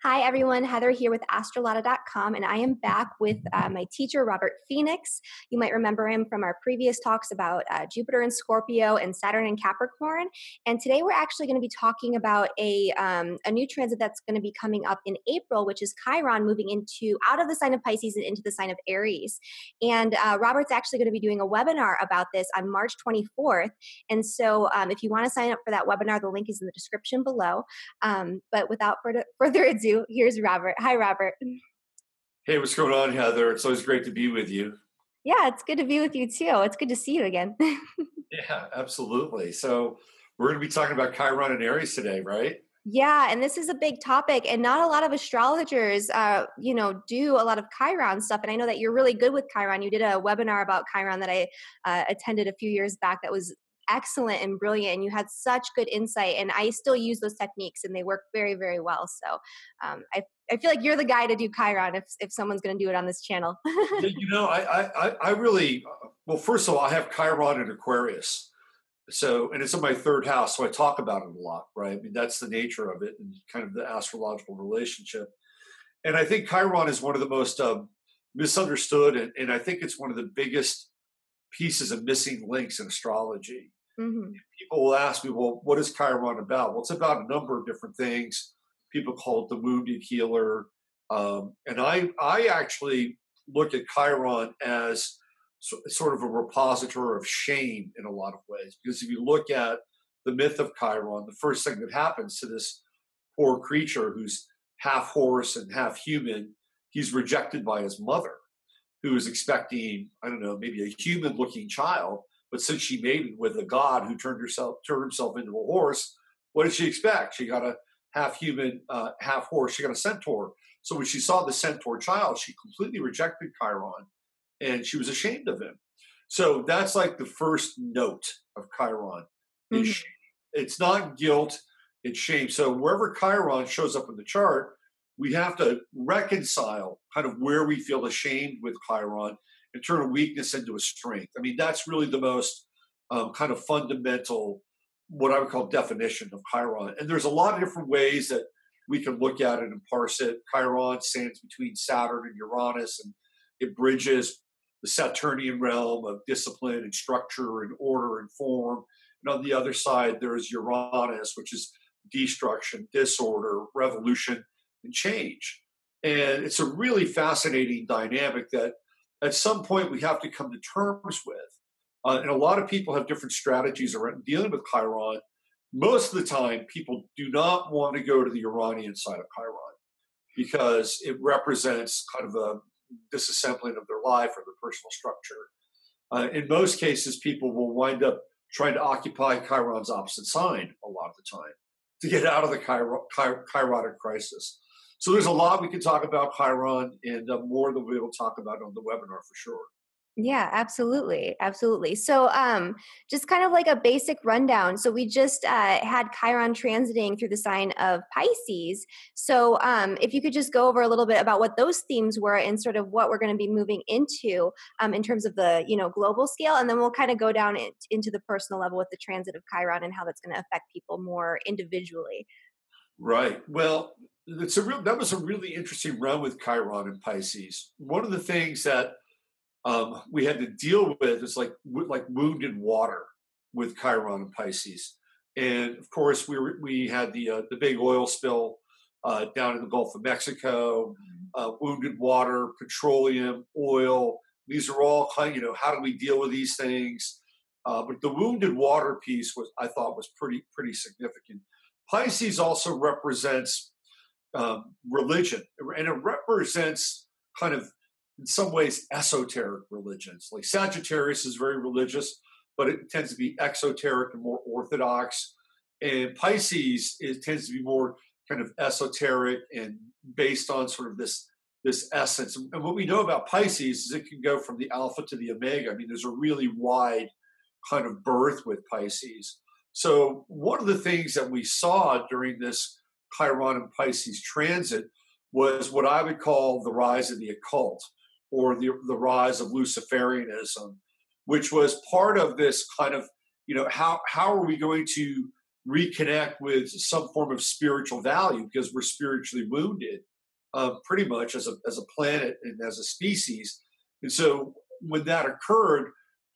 Hi, everyone. Heather here with astrolotta.com, and I am back with my teacher, Robert Phoenix. You might remember him from our previous talks about Jupiter in Scorpio and Saturn in Capricorn. And today we're actually going to be talking about a new transit that's going to be coming up in April, which is Chiron moving out of the sign of Pisces and into the sign of Aries. And Robert's actually going to be doing a webinar about this on March 24th. And so if you want to sign up for that webinar, the link is in the description below. But without further ado, here's Robert. Hi, Robert. Hey, what's going on, Heather? It's always great to be with you. Yeah, it's good to be with you too. It's good to see you again. Yeah, absolutely. So we're going to be talking about Chiron and Aries today, right? Yeah, and this is a big topic, and not a lot of astrologers, do a lot of Chiron stuff. And I know that you're really good with Chiron. You did a webinar about Chiron that I attended a few years back that was excellent and brilliant, and you had such good insight, and I still use those techniques and they work very, very well. So I feel like you're the guy to do Chiron if someone's going to do it on this channel. I really, well, first of all, I have Chiron in Aquarius. So, and it's in my third house, so I talk about it a lot, right? I mean, that's the nature of it and kind of the astrological relationship. And I think Chiron is one of the most misunderstood, and I think it's one of the biggest pieces of missing links in astrology. Mm-hmm. People will ask me, well, what is Chiron about? Well, it's about a number of different things. People call it the wounded healer. And I actually look at Chiron as sort of a repository of shame in a lot of ways. Because if you look at the myth of Chiron, the first thing that happens to this poor creature who's half horse and half human, he's rejected by his mother, who is expecting, I don't know, maybe a human-looking child. But since she mated with a god who turned himself into a horse, what did she expect? She got a half human, half horse. She got a centaur. So when she saw the centaur child, she completely rejected Chiron, and she was ashamed of him. So that's like the first note of Chiron. Mm-hmm. It's not guilt, it's shame. So wherever Chiron shows up in the chart, we have to reconcile kind of where we feel ashamed with Chiron and turn a weakness into a strength. I mean, that's really the most kind of fundamental, what I would call definition of Chiron. And there's a lot of different ways that we can look at it and parse it. Chiron stands between Saturn and Uranus, and it bridges the Saturnian realm of discipline and structure and order and form. And on the other side, there's Uranus, which is destruction, disorder, revolution, and change. And it's a really fascinating dynamic that at some point we have to come to terms with. And a lot of people have different strategies around dealing with Chiron. Most of the time, people do not want to go to the Uranian side of Chiron because it represents kind of a disassembling of their life or their personal structure. In most cases, people will wind up trying to occupy Chiron's opposite sign a lot of the time to get out of the Chironic crisis. So there's a lot we can talk about Chiron, and more that we will talk about on the webinar for sure. Yeah, absolutely. Absolutely. So just kind of like a basic rundown. So we just had Chiron transiting through the sign of Pisces. So if you could just go over a little bit about what those themes were and sort of what we're going to be moving into in terms of the, global scale. And then we'll kind of go down into the personal level with the transit of Chiron and how that's going to affect people more individually. Right. Well, that was a really interesting run with Chiron and Pisces. One of the things that we had to deal with is like wounded water with Chiron and Pisces, and of course we had the big oil spill down in the Gulf of Mexico, wounded water, petroleum, oil. These are all kind of, how do we deal with these things? But the wounded water piece I thought was pretty significant. Pisces also represents religion, and it represents kind of, in some ways, esoteric religions. Like Sagittarius is very religious, but it tends to be exoteric and more orthodox. And Pisces tends to be more kind of esoteric and based on sort of this essence. And what we know about Pisces is it can go from the alpha to the omega. I mean, there's a really wide kind of berth with Pisces. So one of the things that we saw during this Chiron and Pisces transit was what I would call the rise of the occult, or the rise of Luciferianism, which was part of this kind of, how are we going to reconnect with some form of spiritual value because we're spiritually wounded, pretty much as a planet and as a species. And so when that occurred,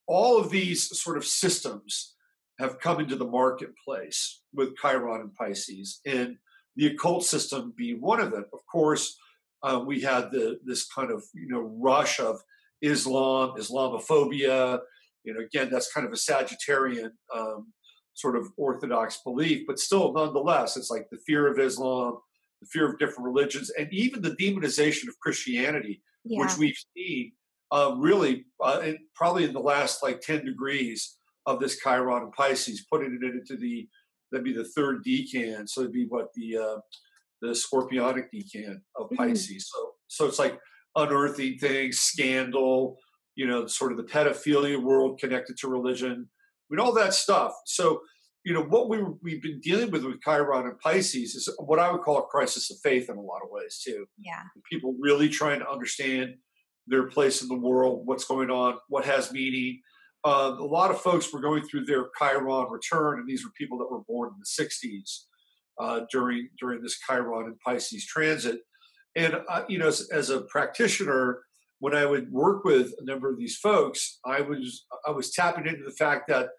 all of these sort of systems have come into the marketplace with Chiron and Pisces, and the occult system being one of them. Of course, we had this kind of rush of Islamophobia. Again, that's kind of a Sagittarian sort of orthodox belief, but still, nonetheless, it's like the fear of Islam, the fear of different religions, and even the demonization of Christianity, Yeah. which we've seen really probably in the last like 10 degrees of this Chiron and Pisces, putting it into that'd be the third decan. So it'd be what the scorpionic decan of Pisces. So it's like unearthing things, scandal, sort of the pedophilia world connected to religion, all that stuff. So, what we've been dealing with Chiron and Pisces is what I would call a crisis of faith in a lot of ways too. Yeah. People really trying to understand their place in the world, what's going on, what has meaning. A lot of folks were going through their Chiron return, and these were people that were born in the 60s during this Chiron and Pisces transit. And as a practitioner, when I would work with a number of these folks, I was tapping into the fact that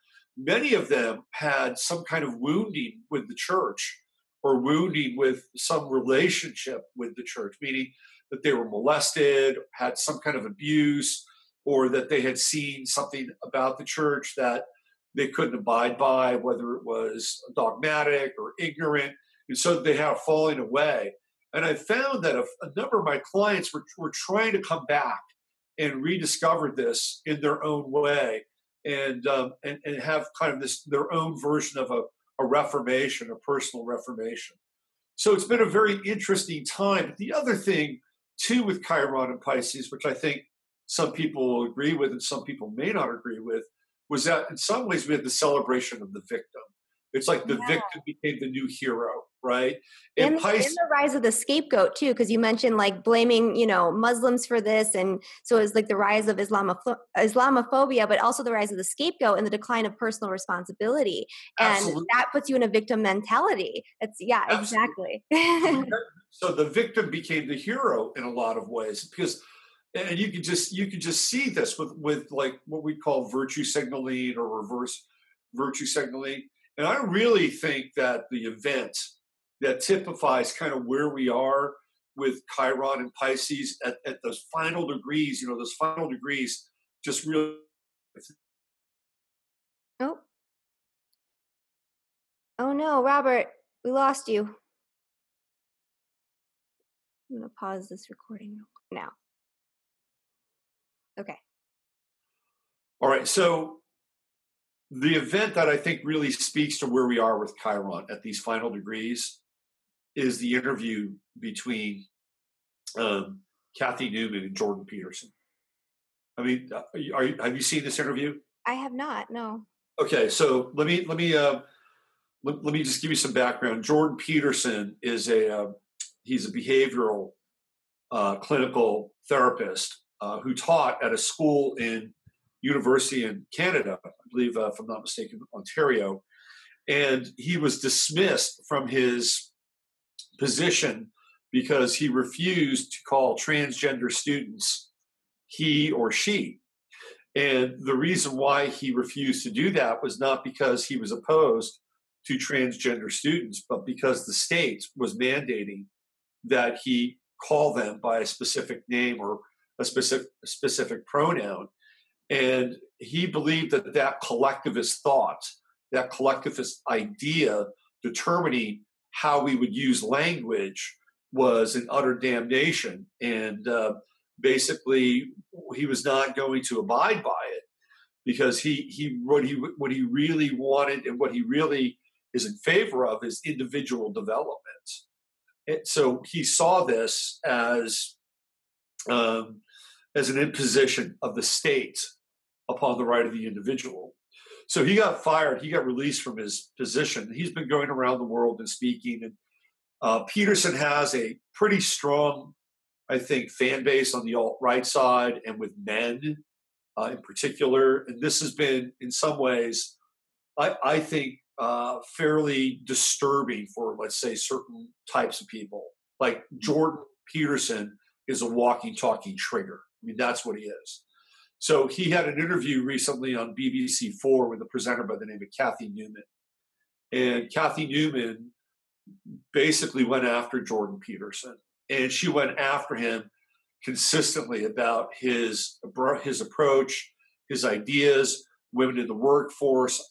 many of them had some kind of wounding with the church or wounding with some relationship with the church, meaning that they were molested, had some kind of abuse, or that they had seen something about the church that they couldn't abide by, whether it was dogmatic or ignorant. And so they had a falling away. And I found that a number of my clients were trying to come back and rediscover this in their own way and have kind of their own version of a reformation, a personal reformation. So it's been a very interesting time. The other thing, too, with Chiron and Pisces, which I think some people will agree with and some people may not agree with, was that in some ways we had the celebration of the victim. It's like the victim became the new hero, right? And the rise of the scapegoat too, because you mentioned like blaming, Muslims for this, and so it's like the rise of Islamophobia, but also the rise of the scapegoat and the decline of personal responsibility, and Absolutely. that puts you in a victim mentality. Exactly. So the victim became the hero in a lot of ways because, and you could just see this with like what we call virtue signaling or reverse virtue signaling. And I really think that the event that typifies kind of where we are with Chiron and Pisces at those final degrees, those final degrees just really. Oh. Oh no, Robert, we lost you. I'm going to pause this recording now. Okay. All right. So the event that I think really speaks to where we are with Chiron at these final degrees is the interview between Kathy Newman and Jordan Peterson. I mean, have you seen this interview? I have not. No. Okay, so let me just give you some background. Jordan Peterson is he's a behavioral clinical therapist who taught at a school in university in Canada, I believe, if I'm not mistaken, Ontario, and he was dismissed from his position because he refused to call transgender students he or she. And the reason why he refused to do that was not because he was opposed to transgender students, but because the state was mandating that he call them by a specific name or a specific pronoun. And he believed that collectivist thought, that collectivist idea determining how we would use language was an utter damnation. And basically, he was not going to abide by it because what he really wanted and what he really is in favor of is individual development. And so he saw this as an imposition of the state upon the right of the individual. So he got fired. He got released from his position. He's been going around the world and speaking. And Peterson has a pretty strong, I think, fan base on the alt-right side and with men in particular. And this has been, in some ways, I think, fairly disturbing for, let's say, certain types of people. Like Jordan Peterson is a walking, talking trigger. I mean, that's what he is. So he had an interview recently on BBC4 with a presenter by the name of Kathy Newman. And Kathy Newman basically went after Jordan Peterson. And she went after him consistently about his approach, his ideas, women in the workforce. I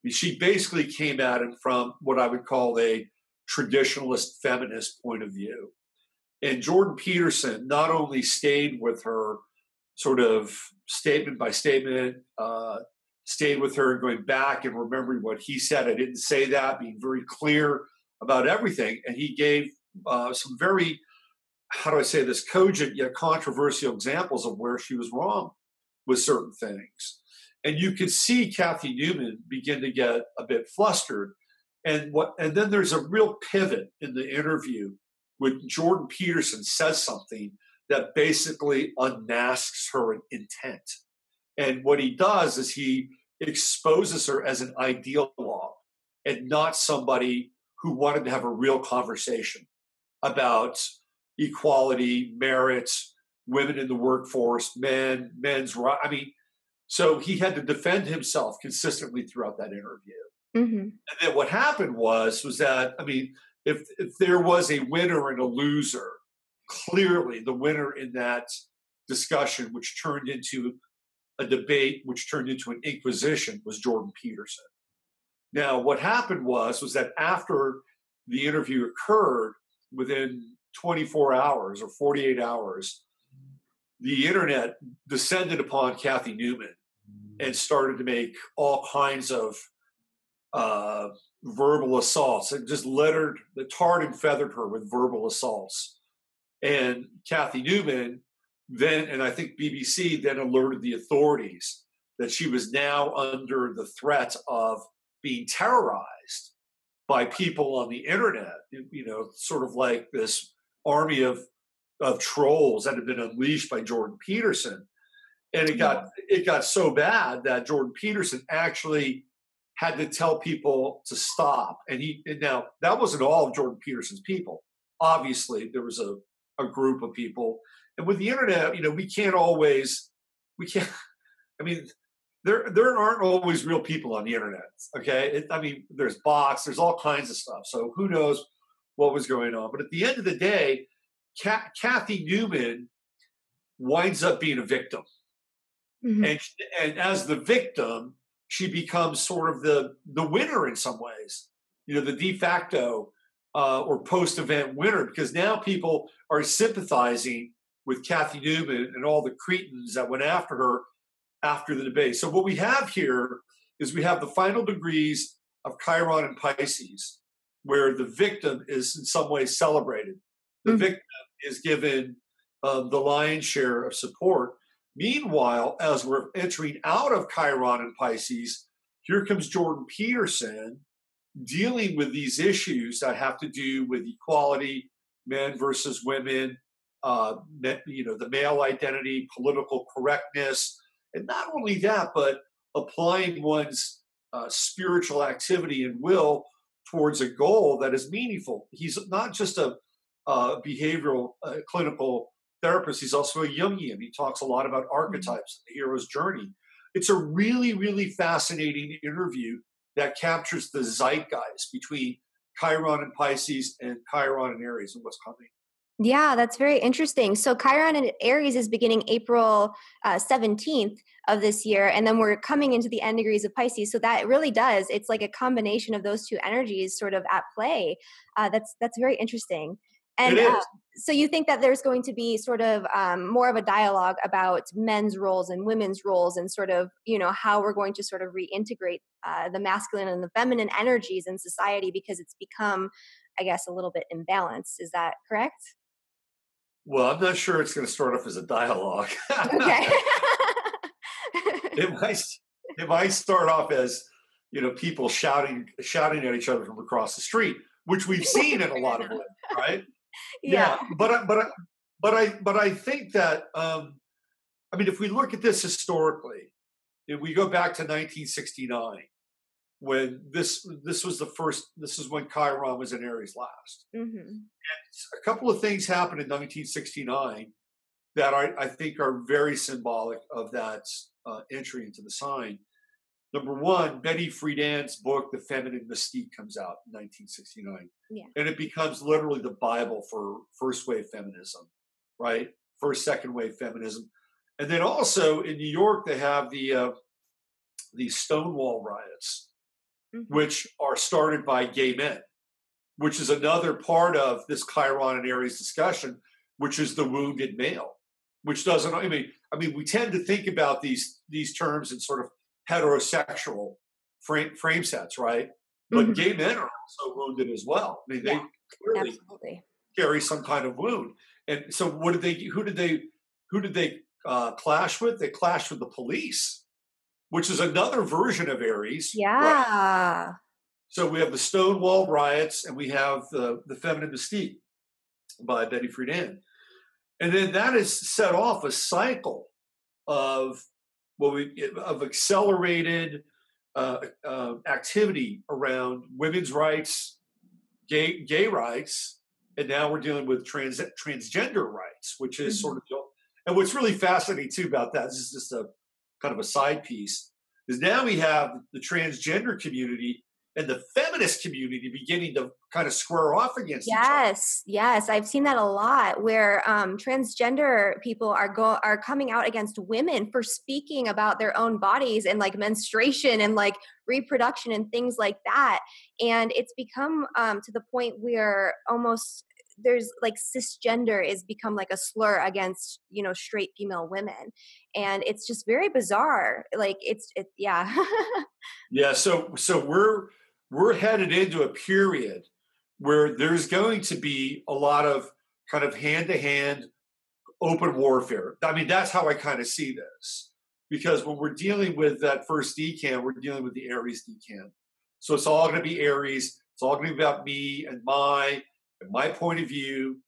mean, she basically came at him from what I would call a traditionalist feminist point of view. And Jordan Peterson not only stayed with her sort of statement by statement, stayed with her going back and remembering what he said. I didn't say that, being very clear about everything. And he gave some very, how do I say this, cogent yet controversial examples of where she was wrong with certain things. And you could see Kathy Newman begin to get a bit flustered. And then there's a real pivot in the interview when Jordan Peterson says something that basically unmasks her intent. And what he does is he exposes her as an ideologue and not somebody who wanted to have a real conversation about equality, merit, women in the workforce, men's right. I mean, so he had to defend himself consistently throughout that interview. Mm-hmm. And then what happened was that, I mean, if there was a winner and a loser, clearly the winner in that discussion, which turned into a debate, which turned into an inquisition, was Jordan Peterson. Now, what happened was that after the interview occurred, within 24 hours or 48 hours, the internet descended upon Kathy Newman and started to make all kinds of verbal assaults. It just tarred and feathered her with verbal assaults. And Kathy Newman then, and I think BBC then alerted the authorities that she was now under the threat of being terrorized by people on the internet, you know, sort of like this army of trolls that had been unleashed by Jordan Peterson. And it got so bad that Jordan Peterson actually had to tell people to stop. And now that wasn't all of Jordan Peterson's people. Obviously, there was a group of people. And with the internet, you know, I mean, there aren't always real people on the internet. Okay. There's bots, there's all kinds of stuff. So who knows what was going on. But at the end of the day, Kathy Newman winds up being a victim. Mm-hmm. And as the victim, she becomes sort of the winner in some ways, you know, the de facto or post-event winner, because now people are sympathizing with Kathy Newman and all the cretins that went after her after the debate. So what we have here is we have the final degrees of Chiron and Pisces, where the victim is in some way celebrated. The victim is given the lion's share of support. Meanwhile, as we're entering out of Chiron and Pisces, here comes Jordan Peterson dealing with these issues that have to do with equality, men versus women, you know, the male identity, political correctness, and not only that, but applying one's spiritual activity and will towards a goal that is meaningful. He's not just a behavioral clinical therapist. He's also a Jungian. He talks a lot about archetypes, the hero's journey. It's a really, really fascinating interview that captures the zeitgeist between Chiron and Pisces and Chiron and Aries and what's coming. Yeah, that's very interesting. So Chiron and Aries is beginning April 17th of this year, and then we're coming into the end degrees of Pisces. So that really does. It's like a combination of those two energies sort of at play. That's very interesting. And so you think that there's going to be sort of more of a dialogue about men's roles and women's roles and sort of, you know, how we're going to sort of reintegrate the masculine and the feminine energies in society, because it's become, I guess, a little bit imbalanced. Is that correct? Well, I'm not sure it's going to start off as a dialogue. Okay. It might start off as, you know, people shouting at each other from across the street, which we've seen in a lot of ways, right? Yeah. But I think that if we look at this historically, if we go back to 1969, when this was the first. This is when Chiron was in Aries last. Mm-hmm. A couple of things happened in 1969 that I think are very symbolic of that entry into the sign. Number one, Betty Friedan's book, The Feminine Mystique, comes out in 1969. Yeah. And it becomes literally the Bible for first wave feminism, right? First, second wave feminism. And then also in New York, they have the Stonewall riots, Mm-hmm. which are started by gay men, which is another part of this Chiron and Aries discussion, which is the wounded male, which doesn't, I mean, we tend to think about these terms in sort of heterosexual frame sets, right? But Mm-hmm. gay men are also wounded as well. I mean, they Yeah, clearly absolutely. carry some kind of wound. And so, what did they? Who did they clash with? They clashed with the police, which is another version of Aries, right? Yeah. So we have the Stonewall riots, and we have the Feminine Mystique by Betty Friedan, and then that has set off a cycle of of accelerated activity around women's rights, gay rights, and now we're dealing with transgender rights, which is Mm-hmm. sort of and what's really fascinating too about that, this is just a kind of a side piece, is now we have the transgender community and the feminist community beginning to kind of square off against each other. Yes, yes, I've seen that a lot where transgender people are coming out against women for speaking about their own bodies and like menstruation and like reproduction and things like that. And it's become to the point where almost there's like cisgender is become like a slur against straight female women, and it's just very bizarre. Like yeah. Yeah, so we're headed into a period where there's going to be a lot of kind of hand to hand open warfare. I mean, that's how I kind of see this. Because when we're dealing with that first decan, we're dealing with the Aries decan. So it's all going to be Aries. It's all going to be about me and my point of view.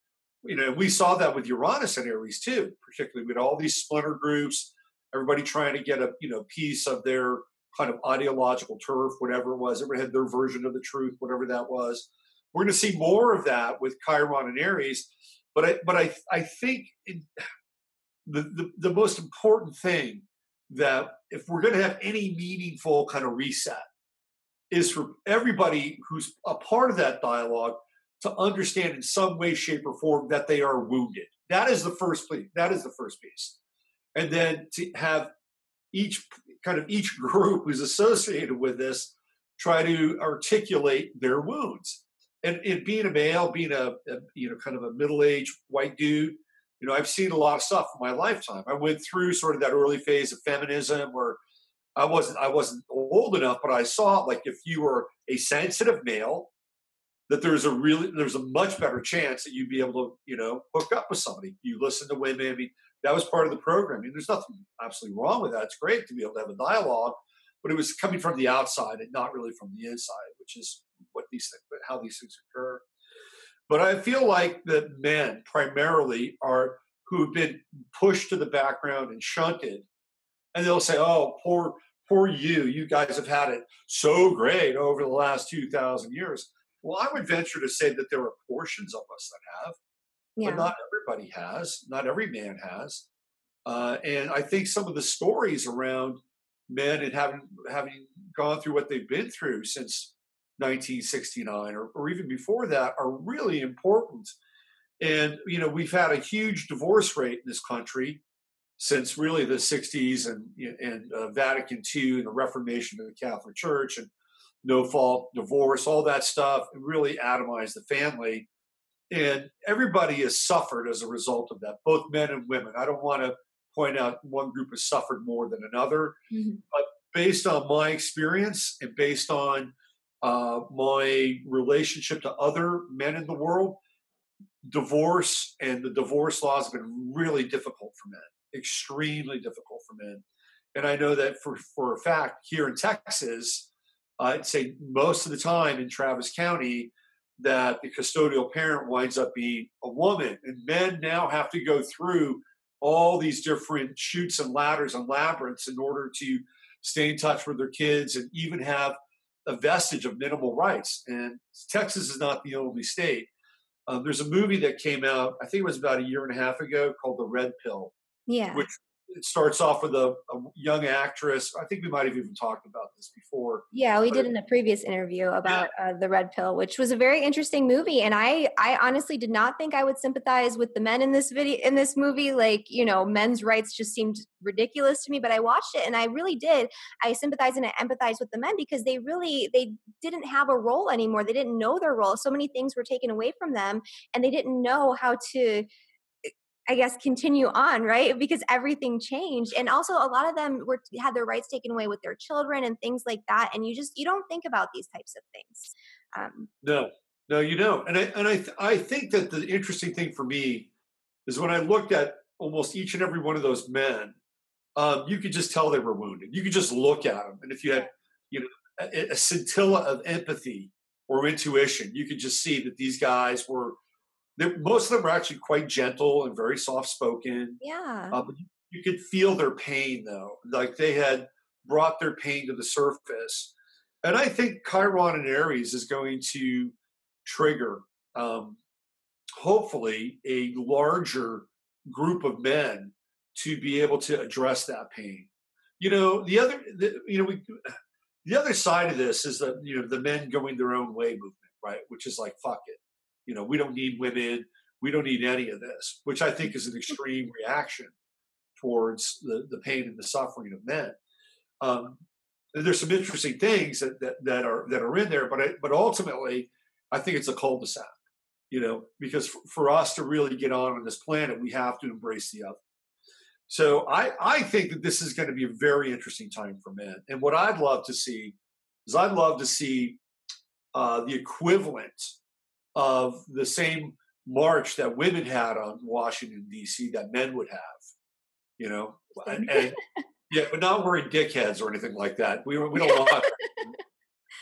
We saw that with Uranus and Aries too, particularly with all these splinter groups, everybody trying to get a piece of their kind of ideological turf, whatever it was. Everybody had their version of the truth, whatever that was. We're going to see more of that with Chiron and Aries. But I think the most important thing that if we're going to have any meaningful kind of reset is for everybody who's a part of that dialogue to understand in some way, shape, or form that they are wounded. That is the first piece. That is the first piece. And then to have each group who's associated with this try to articulate their wounds. And being a male, being a kind of a middle-aged white dude, I've seen a lot of stuff in my lifetime. I went through sort of that early phase of feminism where I wasn't old enough, but I saw like if you were a sensitive male, that there's a much better chance that you'd be able to hook up with somebody. You listen to women. I mean, that was part of the program. I mean, there's nothing absolutely wrong with that. It's great to be able to have a dialogue, but it was coming from the outside and not really from the inside, which is how these things occur. But I feel like that men primarily are who've been pushed to the background and shunted, and they'll say, "Oh, poor you. You guys have had it so great over the last 2,000 years." Well, I would venture to say that there are portions of us that have, but Yeah. not everybody has. Not every man has. And I think some of the stories around men and having gone through what they've been through since 1969 or even before that are really important. And we've had a huge divorce rate in this country since really the 60s and Vatican II and the Reformation of the Catholic Church and no fault divorce, all that stuff really atomized the family. And everybody has suffered as a result of that, both men and women. I don't want to point out one group has suffered more than another, Mhm. but based on my experience and based on my relationship to other men in the world, divorce and the divorce laws have been really difficult for men, extremely difficult for men. And I know that for a fact here in Texas, I'd say most of the time in Travis County, that the custodial parent winds up being a woman. And men now have to go through all these different chutes and ladders and labyrinths in order to stay in touch with their kids and even have a vestige of minimal rights. And Texas is not the only state. There's a movie that came out, I think it was about a year and a half ago, called The Red Pill, Yeah. which it starts off with a young actress. I think we might have even talked about this before. Yeah, we But did in a previous interview yeah, about the Red Pill, which was a very interesting movie. And I honestly did not think I would sympathize with the men in this movie. Like, men's rights just seemed ridiculous to me. But I watched it, and I really did. I sympathize and I empathize with the men, because they didn't have a role anymore. They didn't know their role. So many things were taken away from them, and they didn't know how to, I guess, continue on, right? Because everything changed. And also a lot of them had their rights taken away with their children and things like that. And you don't think about these types of things. no, no, you don't. And I think that the interesting thing for me is when I looked at almost each and every one of those men, you could just tell they were wounded. You could just look at them, and if you had, a scintilla of empathy or intuition, you could just see that these guys were. Most of them were actually quite gentle and very soft spoken. Yeah. But you could feel their pain, though, like they had brought their pain to the surface. And I think Chiron and Aries is going to trigger, um, hopefully, a larger group of men to be able to address that pain. The other side of this is that the men going their own way movement, right? Which is like, fuck it, we don't need women, we don't need any of this, which I think is an extreme reaction towards the pain and the suffering of men. Um, and there's some interesting things that are in there, but ultimately, I think it's a cul-de-sac. Because for us to really get on this planet, we have to embrace the other. So I think that this is going to be a very interesting time for men. And what I'd love to see is the equivalent of the same march that women had on Washington, D.C., that men would have, and yeah, but not wearing dickheads or anything like that. We don't want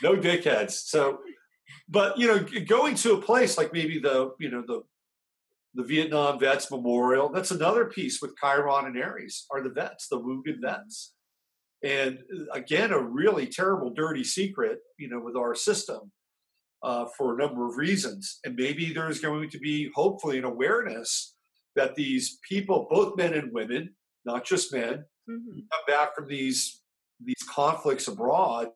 no dickheads. So, but going to a place like maybe the Vietnam Vets Memorial. That's another piece with Chiron and Aries, are the vets, the wounded vets. And again, a really terrible, dirty secret, with our system, for a number of reasons. And maybe there's going to be, hopefully, an awareness that these people, both men and women, not just men, come back from these conflicts abroad.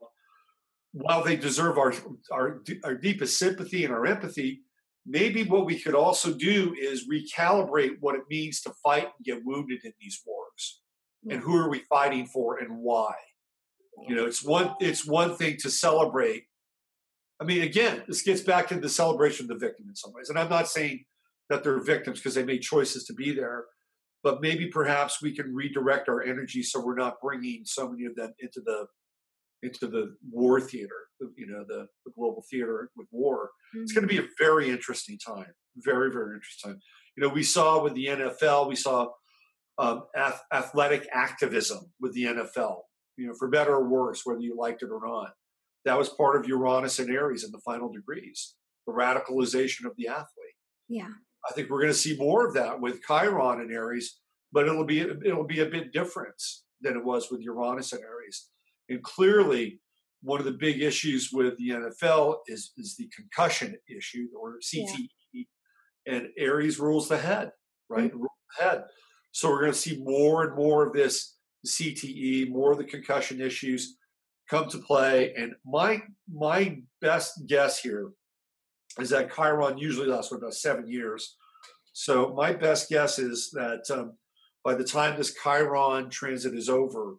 While they deserve our deepest sympathy and our empathy, maybe what we could also do is recalibrate what it means to fight and get wounded in these wars, and who are we fighting for and why. It's one thing to celebrate. I mean, again, this gets back to the celebration of the victim in some ways, and I'm not saying that they're victims because they made choices to be there, but maybe perhaps we can redirect our energy so we're not bringing so many of them into the war theater, the global theater with war. It's going to be a very interesting time, very, very interesting time. We saw with the NFL, we saw athletic activism with the NFL, for better or worse, whether you liked it or not. That was part of Uranus and Aries in the final degrees, the radicalization of the athlete. Yeah. I think we're going to see more of that with Chiron and Aries, but it'll be a bit different than it was with Uranus and Aries. And clearly, one of the big issues with the NFL is the concussion issue, or CTE, and Aries rules the head, right? Rules the head. So we're going to see more and more of this CTE, more of the concussion issues come to play. And my best guess here is that Chiron usually lasts for about 7 years. So my best guess is that by the time this Chiron transit is over,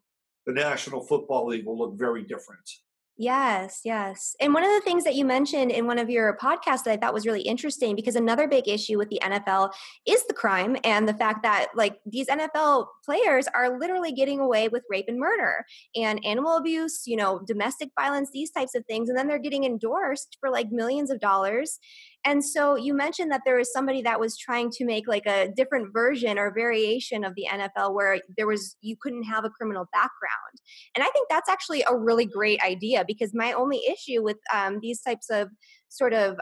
the National Football League will look very different. Yes, yes. And one of the things that you mentioned in one of your podcasts that I thought was really interesting, because another big issue with the NFL is the crime and the fact that these NFL players are literally getting away with rape and murder and animal abuse, domestic violence, these types of things. And then they're getting endorsed for millions of dollars. And so you mentioned that there was somebody that was trying to make a different version or variation of the NFL where you couldn't have a criminal background. And I think that's actually a really great idea, because my only issue with these types of sort of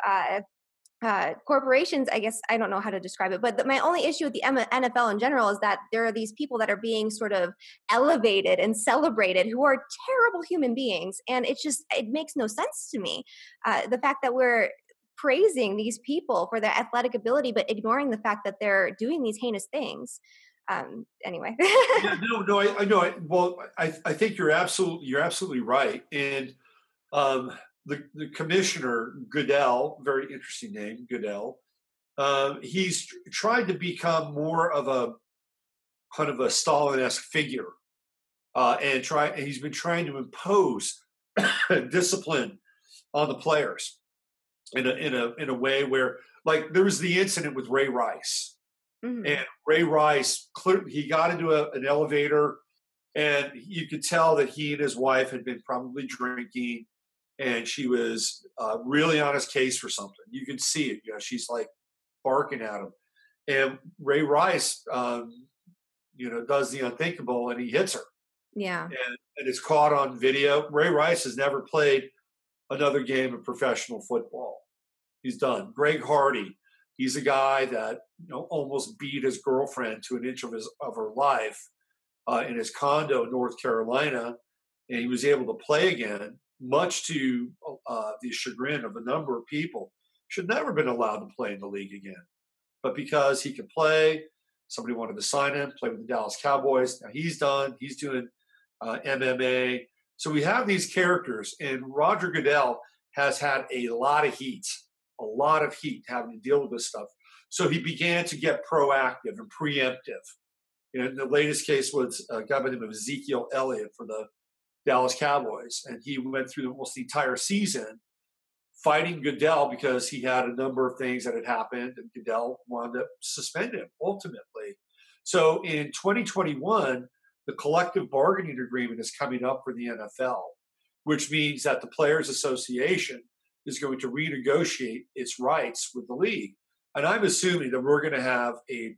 corporations, I guess, I don't know how to describe it, but my only issue with the NFL in general is that there are these people that are being sort of elevated and celebrated who are terrible human beings. And it makes no sense to me. The fact that we're praising these people for their athletic ability, but ignoring the fact that they're doing these heinous things. Anyway. Yeah, no, I know. I think you're absolutely right. And um, the commissioner Goodell, very interesting name, Goodell. He's tried to become more of a kind of a Stalin-esque figure, and he's been trying to impose discipline on the players in a way where, like, there was the incident with Ray Rice, Mhm. and Ray Rice clearly he got into an elevator, and you could tell that he and his wife had been probably drinking, and she was really on his case for something. You could see it. She's like barking at him, and Ray Rice, does the unthinkable, and he hits her, Yeah. and it's caught on video. Ray Rice has never played another game of professional football. He's done. Greg Hardy, he's a guy that almost beat his girlfriend to an inch of her life in his condo in North Carolina, and he was able to play again, much to the chagrin of a number of people. Should never been allowed to play in the league again, but because he could play, somebody wanted to sign him, play with the Dallas Cowboys. Now he's done. He's doing MMA. So we have these characters, and Roger Goodell has had a lot of heat having to deal with this stuff. So he began to get proactive and preemptive. And the latest case was a guy by the name of Ezekiel Elliott for the Dallas Cowboys, and he went through almost the entire season fighting Goodell because he had a number of things that had happened, and Goodell wanted to suspend him ultimately. So in 2021, the collective bargaining agreement is coming up for the NFL, which means that the Players Association is going to renegotiate its rights with the league. And I'm assuming that we're going to have a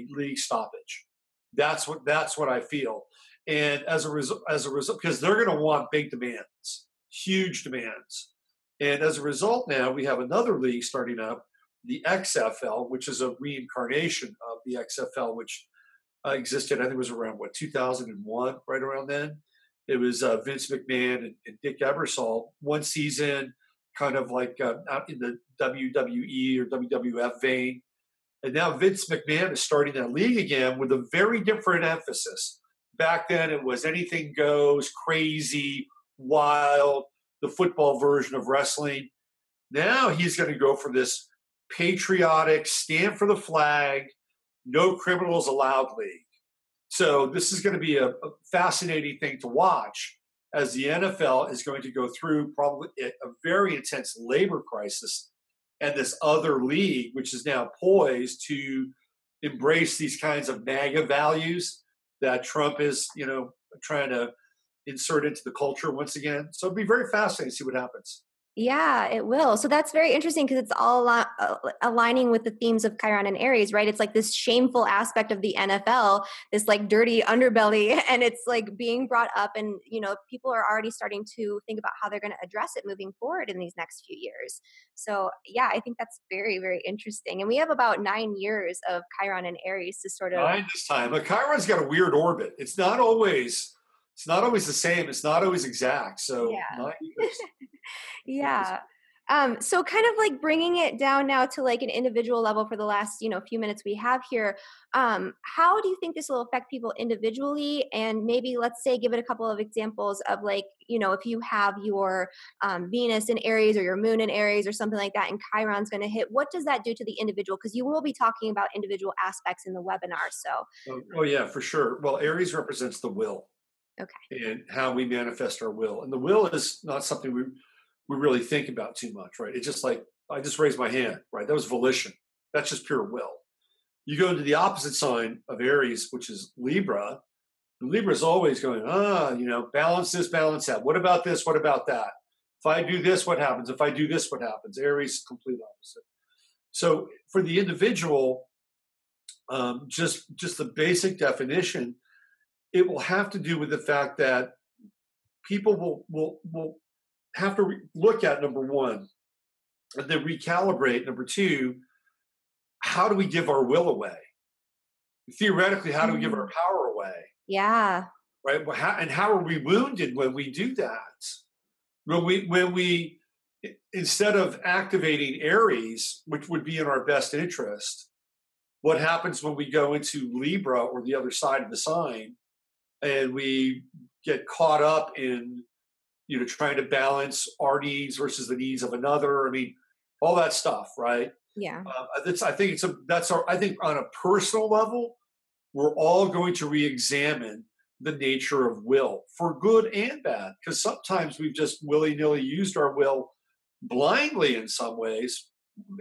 league stoppage. That's what I feel. And as a result, because they're going to want big demands, huge demands. And as a result, now we have another league starting up, the XFL, which is a reincarnation of the XFL, which existed, I think it was around, 2001, right around then. It was Vince McMahon and Dick Ebersol, one season, kind of like out in the WWE or WWF vein. And now Vince McMahon is starting that league again with a very different emphasis. Back then, it was anything goes, crazy, wild, the football version of wrestling. Now he's going to go for this patriotic, stand for the flag, no criminals allowed league. So this is going to be a fascinating thing to watch, as the NFL is going to go through probably a very intense labor crisis, and this other league, which is now poised to embrace these kinds of MAGA values that Trump is, trying to insert into the culture once again. So it'll be very fascinating to see what happens. Yeah, it will. So that's very interesting because it's all aligning with the themes of Chiron and Aries, right? It's like this shameful aspect of the NFL, this like dirty underbelly, and it's like being brought up, and people are already starting to think about how they're going to address it moving forward in these next few years. So yeah, I think that's very, very interesting. And we have about 9 years of Chiron and Aries to sort of. 9 this time. But Chiron's got a weird orbit. It's not always the same. It's not always exact. So Yeah. 9 years. Yeah. So kind of like bringing it down now to like an individual level for the last, few minutes we have here. How do you think this will affect people individually? And maybe let's say, give it a couple of examples of like, if you have your Venus in Aries or your moon in Aries or something like that, and Chiron's going to hit, what does that do to the individual? Because you will be talking about individual aspects in the webinar. So, Oh yeah, for sure. Well, Aries represents the will okay. and how we manifest our will. And the will is not something we really think about too much, right? It's just like, I just raised my hand, right? That was volition. That's just pure will. You go into the opposite sign of Aries, which is Libra. And Libra is always going, balance this, balance that. What about this? What about that? If I do this, what happens? If I do this, what happens? Aries, complete opposite. So for the individual, just the basic definition, it will have to do with the fact that people will have to look at, number one, And then recalibrate. Number two, how do we give our will away? Theoretically, how do we give our Mm. power away? Yeah. Right? And how are we wounded when we do that? When we instead of activating Aries, which would be in our best interest, what happens when we go into Libra or the other side of the sign and we get caught up in trying to balance our needs versus the needs of another. I mean, all that stuff, right? Yeah. I think I think on a personal level, we're all going to re-examine the nature of will for good and bad, because sometimes we've just willy-nilly used our will blindly in some ways,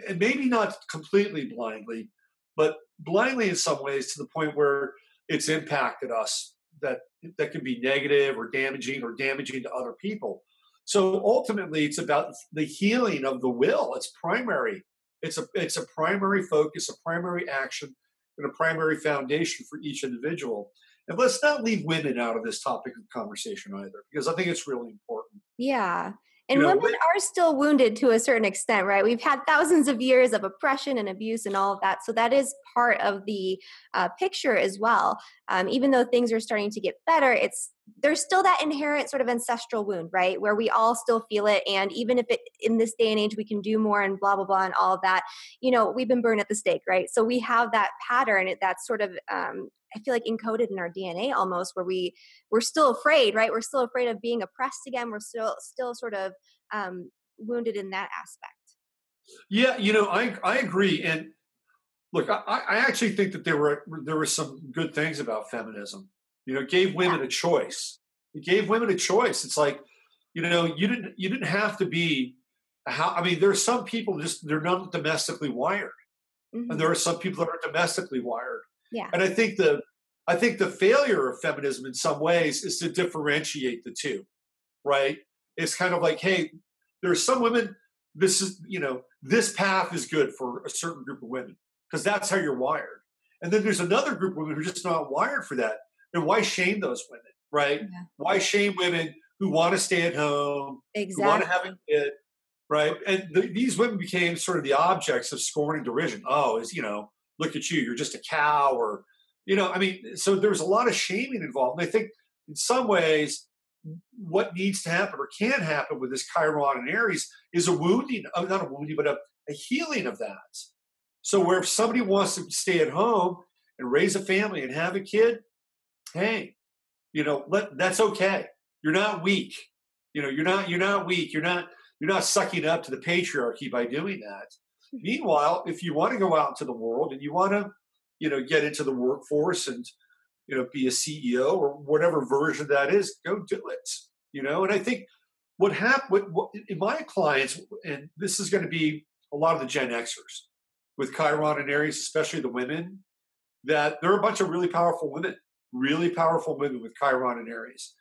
and maybe not completely blindly, but blindly in some ways to the point where it's impacted us that can be negative or damaging to other people. So ultimately it's about the healing of the will. It's primary. It's a primary focus, a primary action, and a primary foundation for each individual. And let's not leave women out of this topic of conversation either, because I think it's really important. Yeah. You And know, women are still wounded to a certain extent, right? We've had thousands of years of oppression and abuse and all of that. So that is part of the picture as well. Even though things are starting to get better, there's still that inherent sort of ancestral wound, right? Where we all still feel it. And even if in this day and age we can do more and blah, blah, blah, and all of that, we've been burned at the stake, right? So we have that pattern that's sort of, I feel like encoded in our DNA almost, where we're still afraid, right? We're still afraid of being oppressed again. We're still sort of wounded in that aspect. yeah, I agree. And look, I actually think that there were some good things about feminism. It gave Yeah. women a choice. It gave women a choice. It's like, you didn't have to be how. I mean, there are some people just they're not domestically wired, and Hmm. there are some people that are domestically wired. Yeah. And I think the failure of feminism in some ways is to differentiate the two, right? It's kind of like, hey, there are some women, this path is good for a certain group of women because that's how you're wired. And then there's another group of women who are just not wired for that. And why shame those women, right? Yeah. Why shame women who want to stay at home, who want to have a Exactly. kid, right? And these women became sort of the objects of scorn and derision. Oh, look at you, you're just a cow, or, I mean, so there's a lot of shaming involved. And I think in some ways, what needs to happen or can happen with this Chiron and Aries is a wounding, not a wounding, but a healing of that. So where if somebody wants to stay at home and raise a family and have a kid, hey, that's okay. You're not weak. You're not weak. You're not sucking up to the patriarchy by doing that. Meanwhile, if you want to go out into the world and you want to, get into the workforce and be a CEO or whatever version that is, go do it. And I think what happened in my clients, and this is going to be a lot of the Gen Xers with Chiron and Aries, especially the women, that there are a bunch of really powerful women with Chiron and Aries.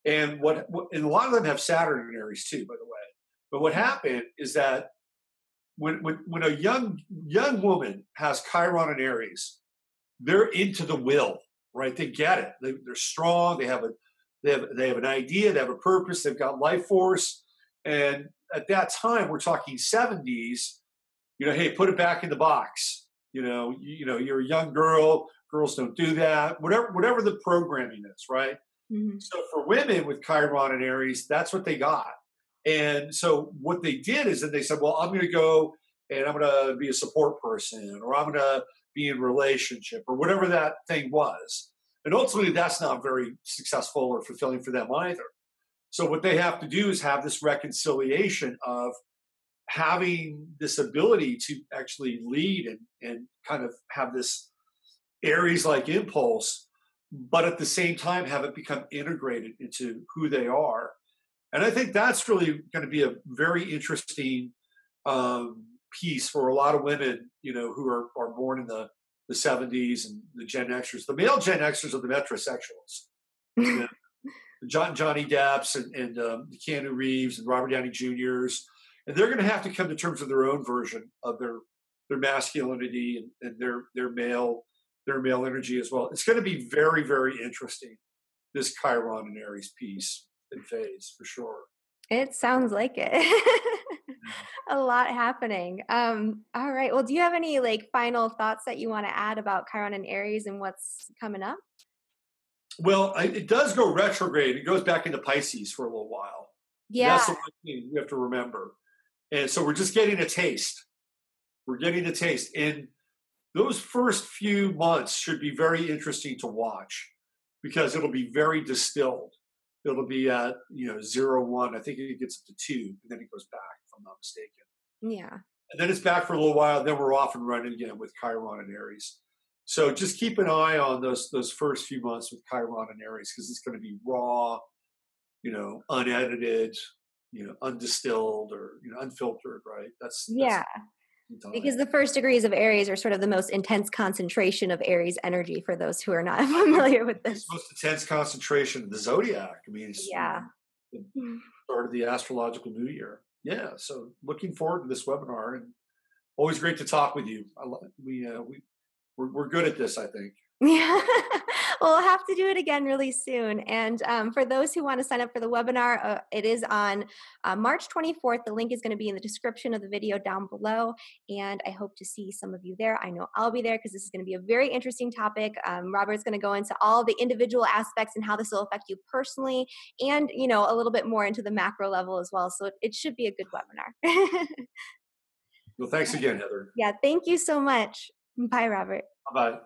And and a lot of them have Saturn and Aries too, by the way. But what happened is that when a young woman has Chiron and Aries, they're into the will, right? They get it. They're strong. They have an idea. They have a purpose. They've got life force. And at that time, we're talking 70s. Hey, put it back in the box. You're a young girl. Girls don't do that. Whatever the programming is, right? Hmm. So for women with Chiron and Aries, that's what they got. And so what they did is that they said, well, I'm going to go and I'm going to be a support person, or I'm going to be in relationship, or whatever that thing was. And ultimately, that's not very successful or fulfilling for them either. So what they have to do is have this reconciliation of having this ability to actually lead and kind of have this Aries-like impulse, but at the same time have it become integrated into who they are. And I think that's really going to be a very interesting piece for a lot of women, who are born in the 70s and the Gen Xers. The male Gen Xers are the metrosexuals. You know, Johnny Depps and the Keanu Reeves and Robert Downey Jr.'s. And they're going to have to come to terms with their own version of their masculinity and their male energy as well. It's going to be very, very interesting, this Chiron and Aries piece and phase, for sure. It sounds like it. A lot happening. All right. Well, do you have any like final thoughts that you want to add about Chiron and Aries and what's coming up? Well, it does go retrograde. It goes back into Pisces for a little while. Yeah. That's the one thing you have to remember. And so we're just getting a taste. We're getting a taste. And those first few months should be very interesting to watch because it'll be very distilled. It'll be at 0, 1. I think it gets up to 2, and then it goes back, if I'm not mistaken. Yeah. And then it's back for a little while. Then we're off and running again with Chiron and Aries. So just keep an eye on those first few months with Chiron and Aries because it's going to be raw, unedited, undistilled or unfiltered. Right? That's Yeah. the Because time. the first degrees of Aries are sort of the most intense concentration of Aries energy for those who are not familiar with It's this. the most intense concentration of the zodiac. I mean, it's Yeah. the start of the astrological new year. Yeah. So looking forward to this webinar and always great to talk with you. We're good at this, I think. Yeah. Well, we'll have to do it again really soon. And for those who want to sign up for the webinar, it is on March 24th. The link is going to be in the description of the video down below. And I hope to see some of you there. I know I'll be there because this is going to be a very interesting topic. Robert's going to go into all the individual aspects and how this will affect you personally and, a little bit more into the macro level as well. So it should be a good webinar. Well, thanks again, Heather. Yeah. Thank you so much. Bye, Robert. Bye bye.